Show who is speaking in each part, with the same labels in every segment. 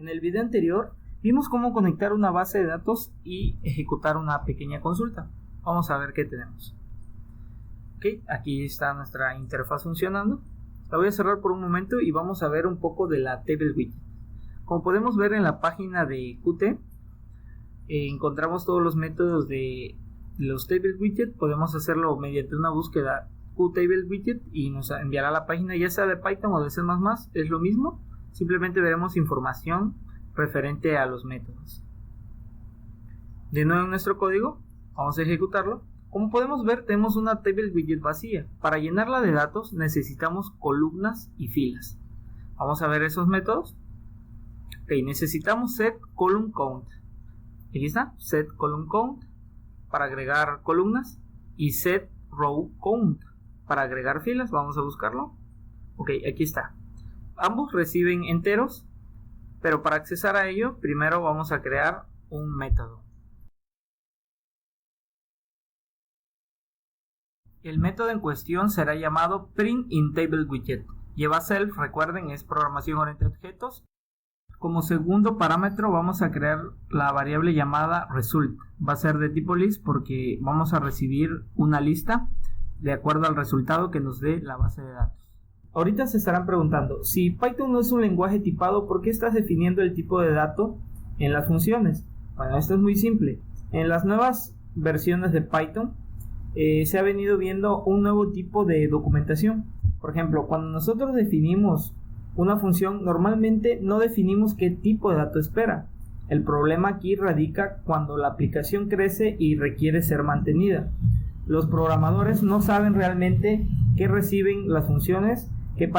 Speaker 1: En el video anterior vimos cómo conectar una base de datos y ejecutar una pequeña consulta. Vamos a ver qué tenemos. Ok, aquí está nuestra interfaz funcionando. La voy a cerrar por un momento y vamos a ver un poco de la Table Widget. Como podemos ver en la página de Qt, encontramos todos los métodos de los Table Widget. Podemos hacerlo mediante una búsqueda Qtable Widget y nos enviará a la página, ya sea de Python o de C++, es lo mismo. Simplemente veremos información referente a los métodos. De nuevo en nuestro código, vamos a ejecutarlo. Como podemos ver, tenemos una Table Widget vacía. Para llenarla de datos necesitamos columnas y filas. Vamos a ver esos métodos. Ok, necesitamos setColumnCount. Aquí está, setColumnCount para agregar columnas y setRowCount para agregar filas. Vamos a buscarlo. Ok, aquí está. Ambos reciben enteros, pero para accesar a ello, primero vamos a crear un método. El método en cuestión será llamado printInTableWidget. Lleva self, recuerden, es programación orientada a objetos. Como segundo parámetro vamos a crear la variable llamada result. Va a ser de tipo list porque vamos a recibir una lista de acuerdo al resultado que nos dé la base de datos. Ahorita se estarán preguntando, si Python no es un lenguaje tipado, ¿por qué estás definiendo el tipo de dato en las funciones? Bueno, esto es muy simple. En las nuevas versiones de Python se ha venido viendo un nuevo tipo de documentación. Por ejemplo, cuando nosotros definimos una función, normalmente no definimos qué tipo de dato espera. El problema aquí radica cuando la aplicación crece y requiere ser mantenida. Los programadores no saben realmente qué reciben las funciones, qué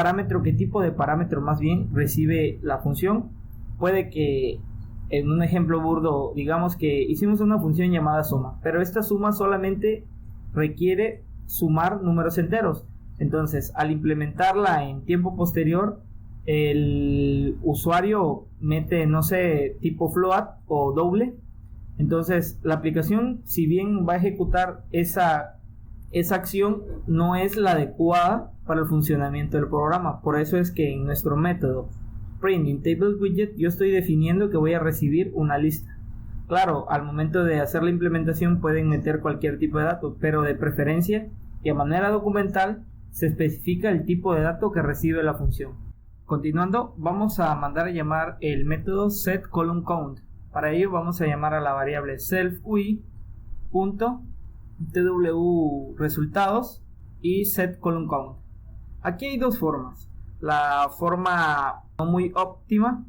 Speaker 1: tipo de parámetro más bien recibe la función. Puede que en un ejemplo burdo digamos que hicimos una función llamada suma, pero esta suma solamente requiere sumar números enteros. Entonces, al implementarla en tiempo posterior, el usuario mete, no sé, tipo float o doble. Entonces, la aplicación, si bien va a ejecutar esa acción, no es la adecuada para el funcionamiento del programa. Por eso es que en nuestro método printInTableWidget yo estoy definiendo que voy a recibir una lista. Claro, al momento de hacer la implementación pueden meter cualquier tipo de dato, pero de preferencia y a manera documental se especifica el tipo de dato que recibe la función. Continuando, vamos a mandar a llamar el método setColumnCount. Para ello vamos a llamar a la variable self_UI.twResultados y setColumnCount. Aquí hay dos formas, la forma no muy óptima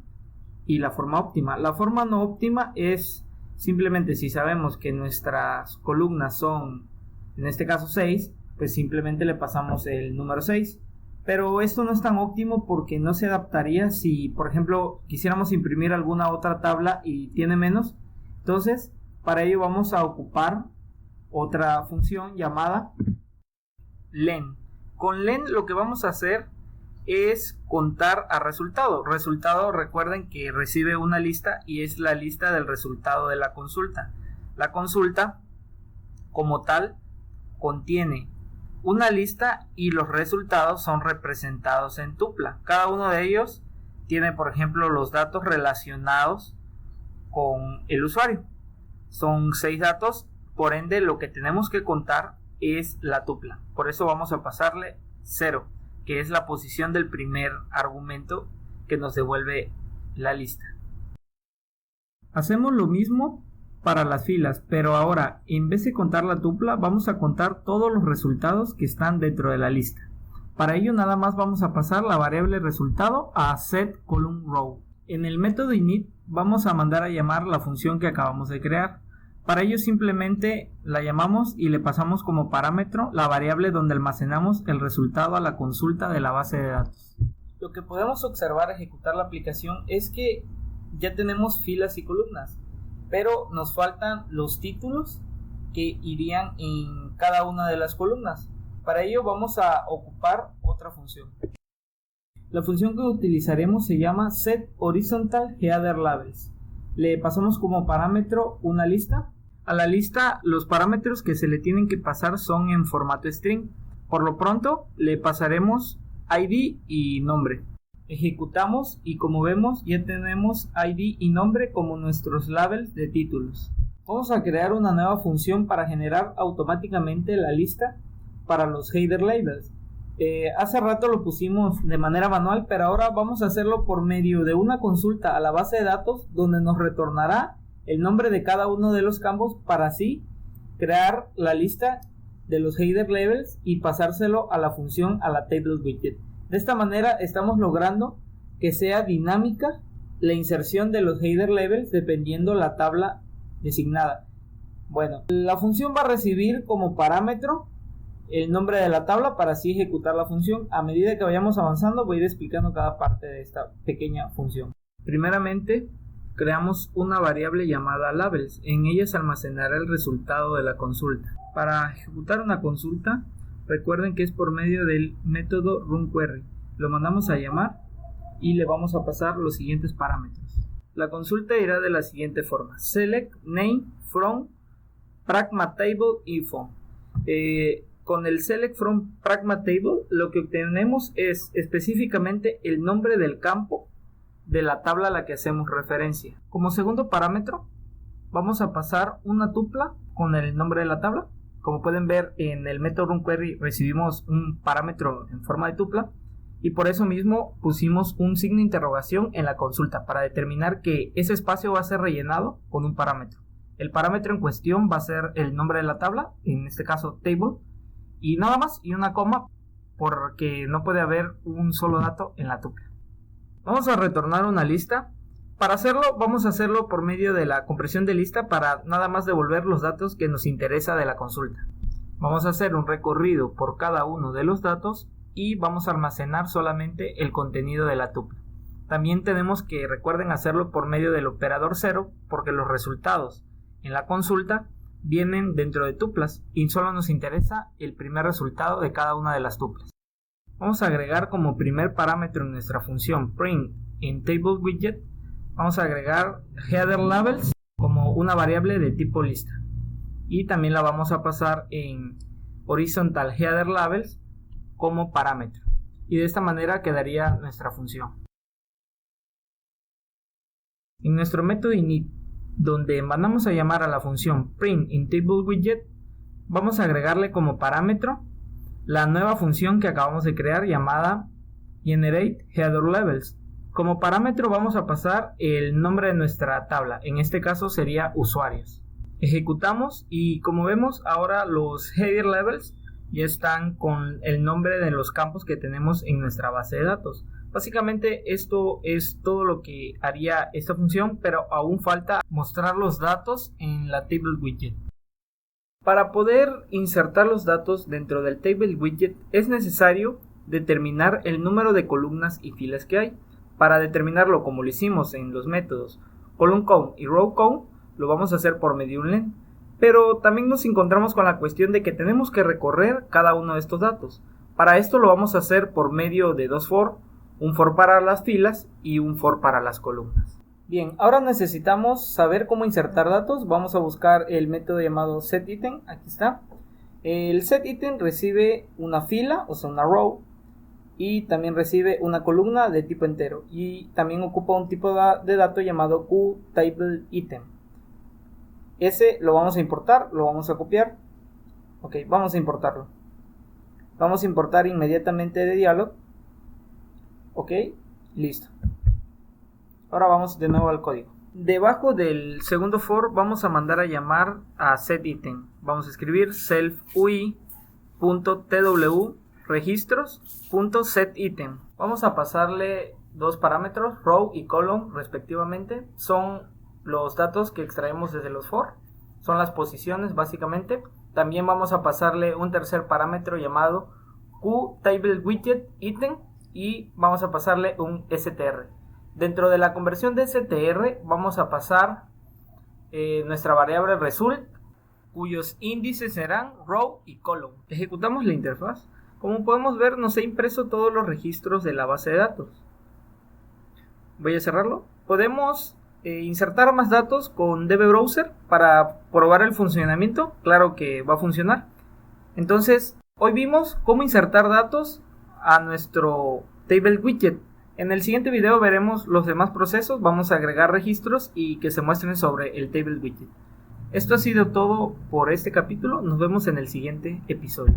Speaker 1: y la forma óptima. La forma no óptima es simplemente si sabemos que nuestras columnas son, en este caso 6, pues simplemente le pasamos el número 6. Pero esto no es tan óptimo porque no se adaptaría si, por ejemplo, quisiéramos imprimir alguna otra tabla y tiene menos. Entonces, para ello vamos a ocupar otra función llamada len. Con len lo que vamos a hacer es contar a resultado. Resultado, recuerden que recibe una lista y es la lista del resultado de la consulta. La consulta, como tal, contiene una lista y los resultados son representados en tupla. Cada uno de ellos tiene, por ejemplo, los datos relacionados con el usuario. Son 6 datos, por ende lo que tenemos que contar es la tupla. Por eso vamos a pasarle 0. Que es la posición del primer argumento que nos devuelve la lista. Hacemos lo mismo para las filas, pero ahora en vez de contar la tupla vamos a contar todos los resultados que están dentro de la lista. Para ello nada más vamos a pasar la variable resultado a setColumnRow. En el método init vamos a mandar a llamar la función que acabamos de crear. Para ello simplemente la llamamos y le pasamos como parámetro la variable donde almacenamos el resultado a la consulta de la base de datos. Lo que podemos observar al ejecutar la aplicación es que ya tenemos filas y columnas, pero nos faltan los títulos que irían en cada una de las columnas. Para ello vamos a ocupar otra función. La función que utilizaremos se llama setHorizontalHeaderLabels. Le pasamos como parámetro una lista. A la lista los parámetros que se le tienen que pasar son en formato string. Por lo pronto le pasaremos ID y nombre. Ejecutamos y como vemos ya tenemos ID y nombre como nuestros labels de títulos. Vamos a crear una nueva función para generar automáticamente la lista para los header labels. Hace rato lo pusimos de manera manual, pero ahora vamos a hacerlo por medio de una consulta a la base de datos donde nos retornará el nombre de cada uno de los campos para así crear la lista de los header labels y pasárselo a la función a la table widget. De esta manera estamos logrando que sea dinámica la inserción de los header labels dependiendo la tabla designada. Bueno, la función va a recibir como parámetro el nombre de la tabla para así ejecutar la función. A medida que vayamos avanzando voy a ir explicando cada parte de esta pequeña función. Primeramente creamos una variable llamada labels. En ella se almacenará el resultado de la consulta. Para ejecutar una consulta, recuerden que es por medio del método runQuery. Lo mandamos a llamar y le vamos a pasar los siguientes parámetros. La consulta irá de la siguiente forma: select name from pragma table info. Con el select from pragma table lo que obtenemos es específicamente el nombre del campo de la tabla a la que hacemos referencia. Como segundo parámetro vamos a pasar una tupla con el nombre de la tabla. Como pueden ver, en el método runQuery recibimos un parámetro en forma de tupla y por eso mismo pusimos un signo de interrogación en la consulta para determinar que ese espacio va a ser rellenado con un parámetro. El parámetro en cuestión va a ser el nombre de la tabla, en este caso table, y nada más, y una coma porque no puede haber un solo dato en la tupla. Vamos a retornar una lista. Para hacerlo vamos a hacerlo por medio de la compresión de lista para nada más devolver los datos que nos interesa de la consulta. Vamos a hacer un recorrido por cada uno de los datos y vamos a almacenar solamente el contenido de la tupla. También tenemos que, recuerden, hacerlo por medio del operador 0 porque los resultados en la consulta vienen dentro de tuplas y solo nos interesa el primer resultado de cada una de las tuplas. Vamos a agregar como primer parámetro en nuestra función print in table widget, vamos a agregar header labels como una variable de tipo lista y también la vamos a pasar en horizontal header labels como parámetro y de esta manera quedaría nuestra función. En nuestro método init, donde mandamos a llamar a la función print in table widget, vamos a agregarle como parámetro la nueva función que acabamos de crear llamada generate header labels. Como parámetro vamos a pasar el nombre de nuestra tabla, en este caso sería usuarios. Ejecutamos y como vemos ahora los header labels ya están con el nombre de los campos que tenemos en nuestra base de datos. Básicamente esto es todo lo que haría esta función, pero aún falta mostrar los datos en la table widget. Para poder insertar los datos dentro del table widget es necesario determinar el número de columnas y filas que hay. Para determinarlo, como lo hicimos en los métodos column count y row count, lo vamos a hacer por medio de un len. Pero también nos encontramos con la cuestión de que tenemos que recorrer cada uno de estos datos. Para esto lo vamos a hacer por medio de dos for, un for para las filas y un for para las columnas. Bien, ahora necesitamos saber cómo insertar datos. Vamos a buscar el método llamado setItem, aquí está. El setItem recibe una fila, o sea una row, y también recibe una columna de tipo entero y también ocupa un tipo de dato llamado QTableItem. Ese lo vamos a importar, lo vamos a copiar. Ok, vamos a importarlo. Vamos a importar inmediatamente de dialog. Ok, listo. Ahora vamos de nuevo al código. Debajo del segundo for vamos a mandar a llamar a setItem. Vamos a escribir self.ui.tw registros.setItem. Vamos a pasarle dos parámetros, row y column respectivamente. Son los datos que extraemos desde los for, son las posiciones básicamente. También vamos a pasarle un tercer parámetro llamado QTableWidgetItem y vamos a pasarle un str. Dentro de la conversión de str vamos a pasar nuestra variable result, cuyos índices serán row y column. Ejecutamos la interfaz. Como podemos ver, nos ha impreso todos los registros de la base de datos. Voy a cerrarlo. Podemos insertar más datos con dbbrowser para probar el funcionamiento. Claro que va a funcionar. Entonces, hoy vimos cómo insertar datos a nuestro table widget. En el siguiente video veremos los demás procesos, vamos a agregar registros y que se muestren sobre el Table Widget. Esto ha sido todo por este capítulo, nos vemos en el siguiente episodio.